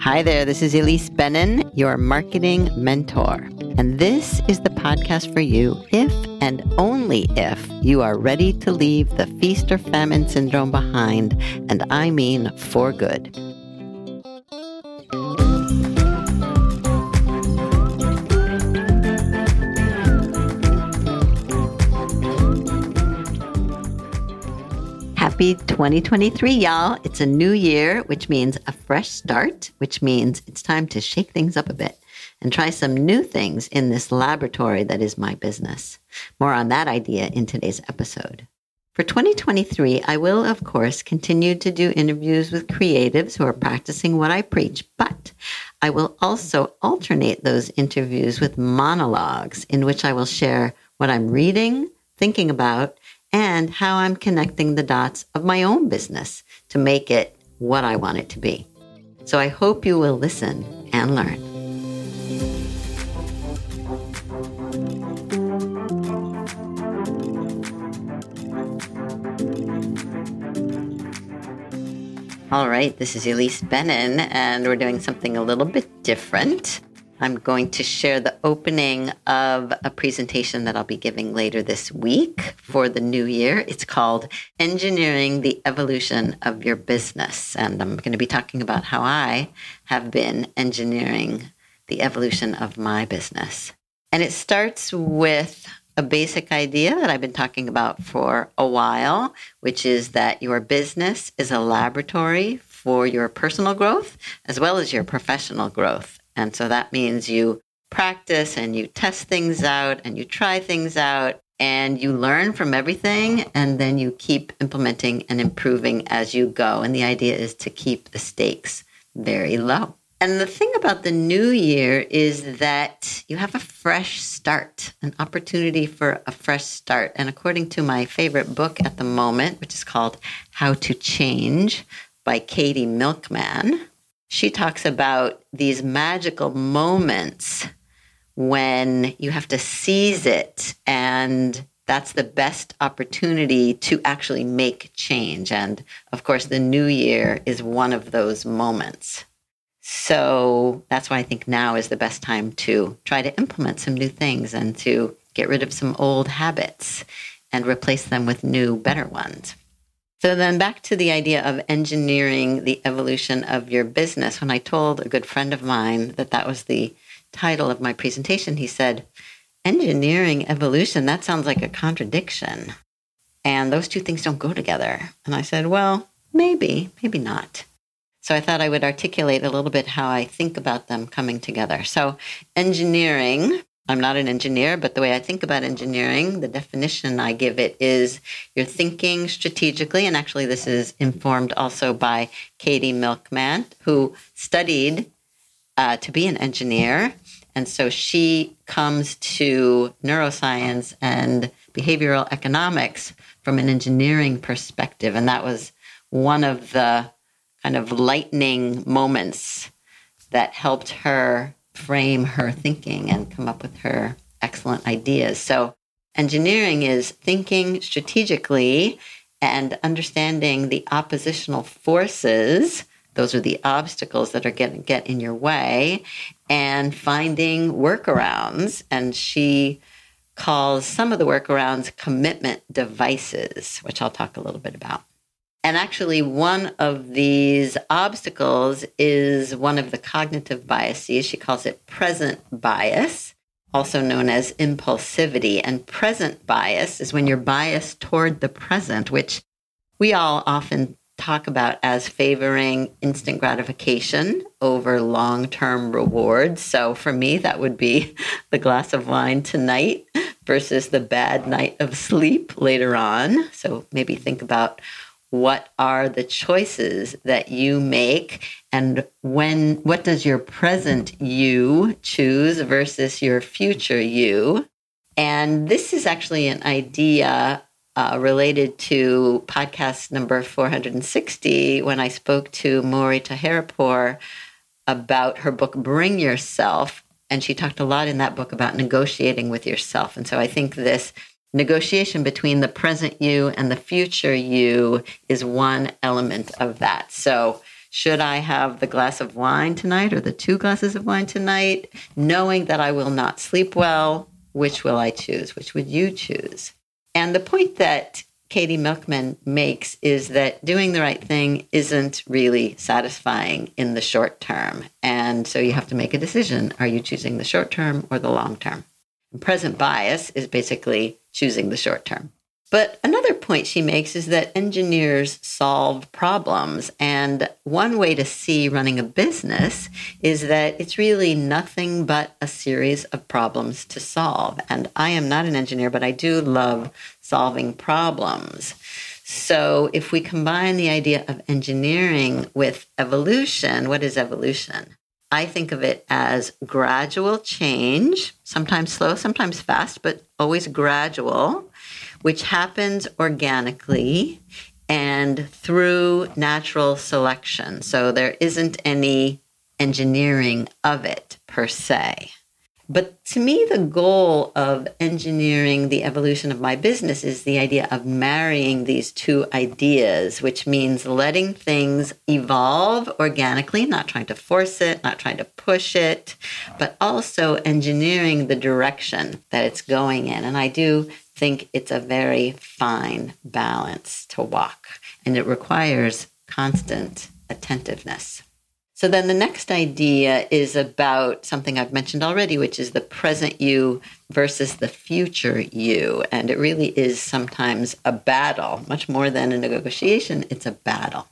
Hi there, this is Elise Benin, your marketing mentor. And this is the podcast for you if and only if you are ready to leave the feast or famine syndrome behind, and I mean for good. Happy 2023, y'all. It's a new year, which means a fresh start, which means it's time to shake things up a bit and try some new things in this laboratory that is my business. More on that idea in today's episode. For 2023, I will, of course, continue to do interviews with creatives who are practicing what I preach, but I will also alternate those interviews with monologues in which I will share what I'm reading, thinking about, and how I'm connecting the dots of my own business to make it what I want it to be. So I hope you will listen and learn. All right, this is Elise Benin, and we're doing something a little bit different. I'm going to share the opening of a presentation that I'll be giving later this week for the new year. It's called Engineering the Evolution of Your Business. And I'm going to be talking about how I have been engineering the evolution of my business. And it starts with a basic idea that I've been talking about for a while, which is that your business is a laboratory for your personal growth as well as your professional growth. And so that means you practice and you test things out and you try things out and you learn from everything, and then you keep implementing and improving as you go. And the idea is to keep the stakes very low. And the thing about the new year is that you have a fresh start, an opportunity for a fresh start. And according to my favorite book at the moment, which is called How to Change by Katie Milkman, she talks about these magical moments when you have to seize it, and that's the best opportunity to actually make change. And of course, the new year is one of those moments. So that's why I think now is the best time to try to implement some new things and to get rid of some old habits and replace them with new, better ones. So then back to the idea of engineering the evolution of your business. When I told a good friend of mine that that was the title of my presentation, he said, engineering evolution, that sounds like a contradiction. And those two things don't go together. And I said, well, maybe not. So I thought I would articulate a little bit how I think about them coming together. So engineering, I'm not an engineer, but the way I think about engineering, the definition I give it is you're thinking strategically. And actually, this is informed also by Katie Milkman, who studied to be an engineer. And so she comes to neuroscience and behavioral economics from an engineering perspective. And that was one of the kind of lightning moments that helped her frame her thinking and come up with her excellent ideas. So engineering is thinking strategically and understanding the oppositional forces. Those are the obstacles that are going to get in your way, and finding workarounds. And she calls some of the workarounds commitment devices, which I'll talk a little bit about. And actually, one of these obstacles is one of the cognitive biases. She calls it present bias, also known as impulsivity. And present bias is when you're biased toward the present, which we all often talk about as favoring instant gratification over long-term rewards. So for me, that would be the glass of wine tonight versus the bad night of sleep later on. So maybe think about what are the choices that you make, and what does your present you choose versus your future you? And this is actually an idea related to podcast number 460, when I spoke to Maury Taheripour about her book, Bring Yourself. And she talked a lot in that book about negotiating with yourself. And so I think this negotiation between the present you and the future you is one element of that. So Should I have the glass of wine tonight or the 2 glasses of wine tonight? Knowing that I will not sleep well, which will I choose? Which would you choose? And the point that Katie Milkman makes is that doing the right thing isn't really satisfying in the short term. And so you have to make a decision. Are you choosing the short term or the long term? And present bias is basically choosing the short term. But another point she makes is that engineers solve problems. And one way to see running a business is that it's really nothing but a series of problems to solve. And I am not an engineer, but I do love solving problems. So if we combine the idea of engineering with evolution, what is evolution? I think of it as gradual change, sometimes slow, sometimes fast, but always gradual, which happens organically and through natural selection. So there isn't any engineering of it per se. But to me, the goal of engineering the evolution of my business is the idea of marrying these two ideas, which means letting things evolve organically, not trying to force it, not trying to push it, but also engineering the direction that it's going in. And I do think it's a very fine balance to walk, and it requires constant attentiveness. So then the next idea is about something I've mentioned already, which is the present you versus the future you. And it really is sometimes a battle, much more than a negotiation, it's a battle.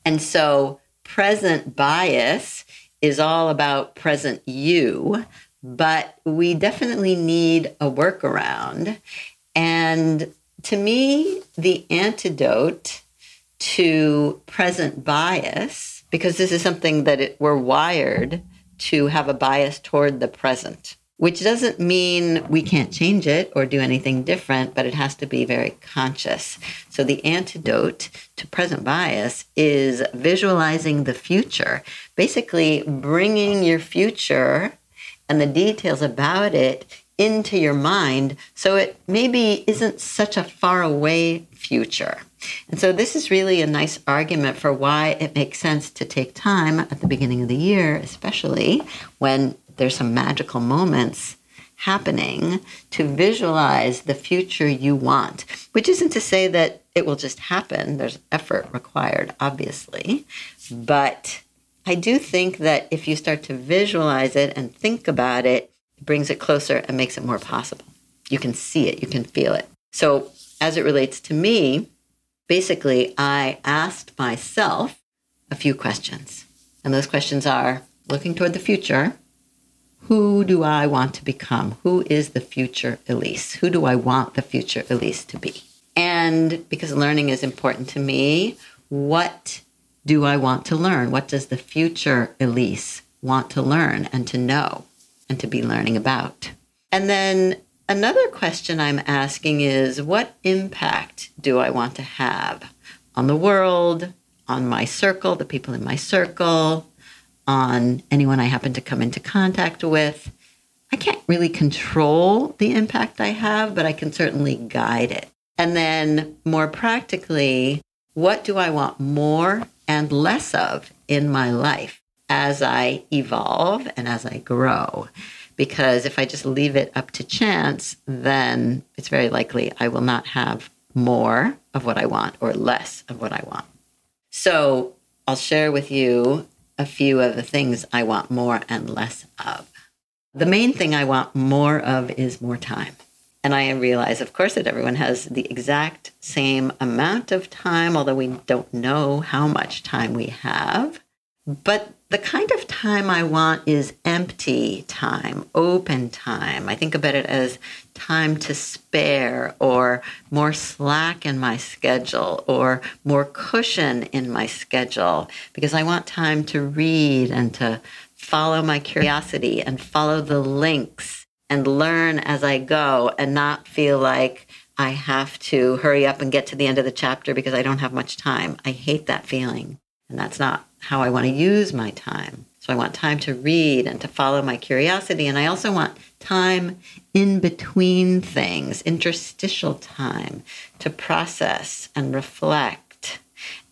And so present bias is all about present you, but we definitely need a workaround. And to me, the antidote to present bias, because this is something that we're wired to have a bias toward the present, which doesn't mean we can't change it or do anything different, but it has to be very conscious. So the antidote to present bias is visualizing the future, basically bringing your future and the details about it into your mind so it maybe isn't such a far away future. And so this is really a nice argument for why it makes sense to take time at the beginning of the year, especially when there's some magical moments happening, to visualize the future you want, which isn't to say that it will just happen. There's effort required, obviously. But I do think that if you start to visualize it and think about it, it brings it closer and makes it more possible. You can see it, you can feel it. So as it relates to me, basically, I asked myself a few questions. And those questions are, looking toward the future, who do I want to become? Who is the future Elise? Who do I want the future Elise to be? And because learning is important to me, what do I want to learn? What does the future Elise want to learn and to know and to be learning about? And then another question I'm asking is, what impact do I want to have on the world, on my circle, the people in my circle, on anyone I happen to come into contact with? I can't really control the impact I have, but I can certainly guide it. And then more practically, what do I want more and less of in my life as I evolve and as I grow? Because if I just leave it up to chance, then it's very likely I will not have more of what I want or less of what I want. So I'll share with you a few of the things I want more and less of. The main thing I want more of is more time. And I realize, of course, that everyone has the exact same amount of time, although we don't know how much time we have. But the kind of time I want is empty time, open time. I think about it as time to spare, or more slack in my schedule, or more cushion in my schedule, because I want time to read and to follow my curiosity and follow the links and learn as I go and not feel like I have to hurry up and get to the end of the chapter because I don't have much time. I hate that feeling. And that's not how I want to use my time. So I want time to read and to follow my curiosity. And I also want time in between things, interstitial time, to process and reflect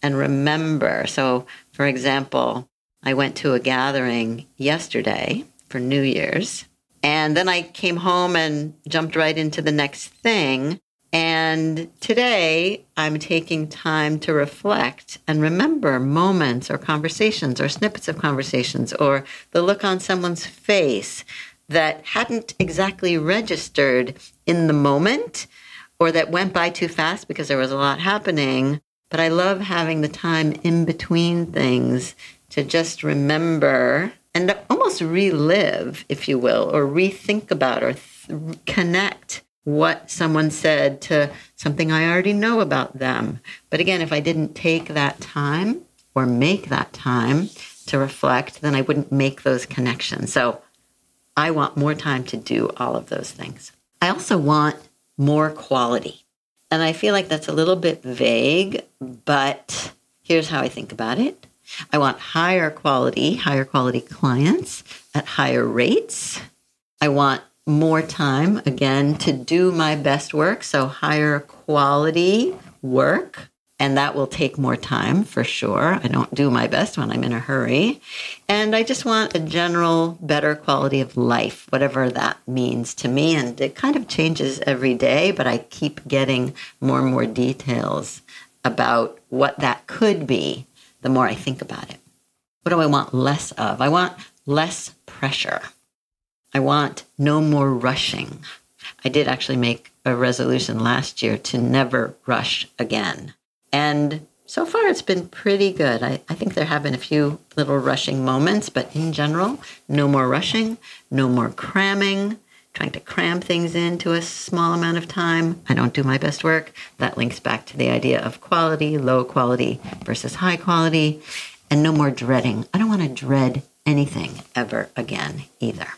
and remember. So For example, I went to a gathering yesterday for New Year's, and then I came home and jumped right into the next thing. And today I'm taking time to reflect and remember moments or conversations or snippets of conversations or the look on someone's face that hadn't exactly registered in the moment or that went by too fast because there was a lot happening. But I love having the time in between things to just remember and almost relive, if you will, or rethink about or connect what someone said to something I already know about them. But again, if I didn't take that time or make that time to reflect, then I wouldn't make those connections. So I want more time to do all of those things. I also want more quality. And I feel like that's a little bit vague, but here's how I think about it. I want higher quality clients at higher rates. I want more time, again, to do my best work, so higher quality work, and that will take more time for sure. I don't do my best when I'm in a hurry. And I just want a general better quality of life, whatever that means to me. And it kind of changes every day, but I keep getting more and more details about what that could be the more I think about it. What do I want less of? I want less pressure. I want no more rushing. I did actually make a resolution last year to never rush again. And so far it's been pretty good. I think there have been a few little rushing moments, but in general, no more rushing, no more cramming, trying to cram things into a small amount of time. I don't do my best work. That links back to the idea of quality, low quality versus high quality, and no more dreading. I don't want to dread anything ever again either.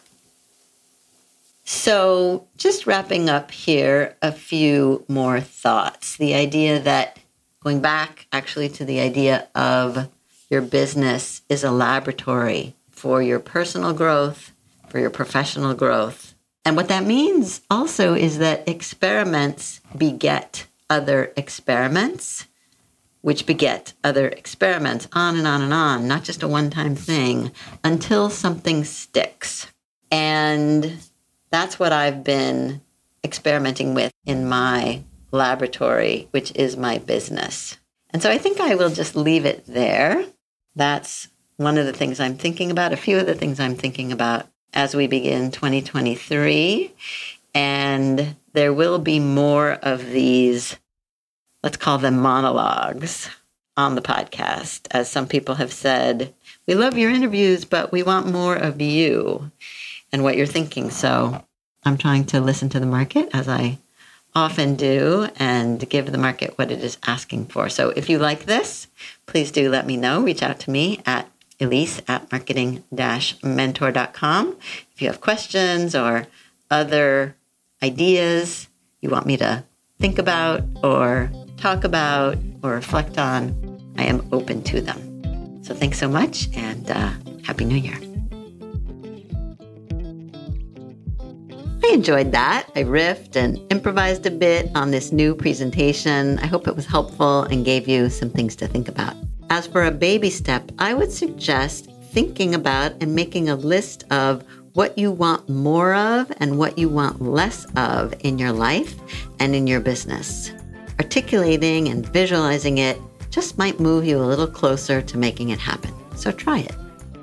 So just wrapping up here, a few more thoughts. The idea that going back actually to the idea of your business is a laboratory for your personal growth, for your professional growth. And what that means also is that experiments beget other experiments, which beget other experiments, on and on and on, not just a one-time thing, until something sticks. And that's what I've been experimenting with in my laboratory, which is my business. And so I think I will just leave it there. That's one of the things I'm thinking about, a few of the things I'm thinking about as we begin 2023. And there will be more of these, let's call them monologues, on the podcast. As some people have said, we love your interviews, but we want more of you and what you're thinking. So I'm trying to listen to the market, as I often do, and give the market what it is asking for. So if you like this, please do let me know. Reach out to me at Elise@marketing-mentor.com. If you have questions or other ideas you want me to think about or talk about or reflect on, I am open to them. So thanks so much, and Happy New Year. I enjoyed that. I riffed and improvised a bit on this new presentation. I hope it was helpful and gave you some things to think about. As for a baby step, I would suggest thinking about and making a list of what you want more of and what you want less of in your life and in your business. Articulating and visualizing it just might move you a little closer to making it happen. So try it.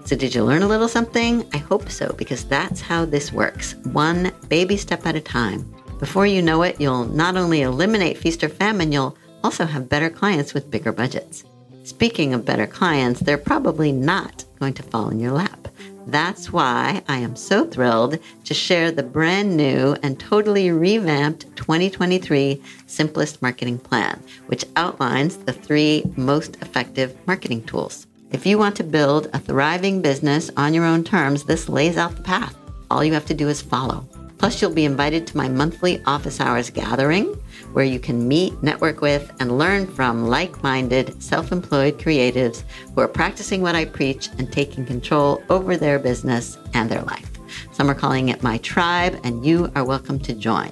So did you learn a little something? I hope so, because that's how this works. One baby step at a time. Before you know it, you'll not only eliminate feast or famine, you'll also have better clients with bigger budgets. Speaking of better clients, they're probably not going to fall in your lap. That's why I am so thrilled to share the brand new and totally revamped 2023 Simplest Marketing Plan, which outlines the 3 most effective marketing tools. If you want to build a thriving business on your own terms, this lays out the path. All you have to do is follow. Plus, you'll be invited to my monthly office hours gathering, where you can meet, network with, and learn from like-minded, self-employed creatives who are practicing what I preach and taking control over their business and their life. Some are calling it my tribe, and you are welcome to join.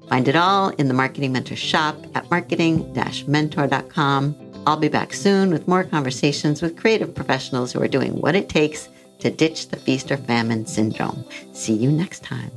Find it all in the Marketing Mentor shop at marketing-mentor.com. I'll be back soon with more conversations with creative professionals who are doing what it takes to ditch the feast or famine syndrome. See you next time.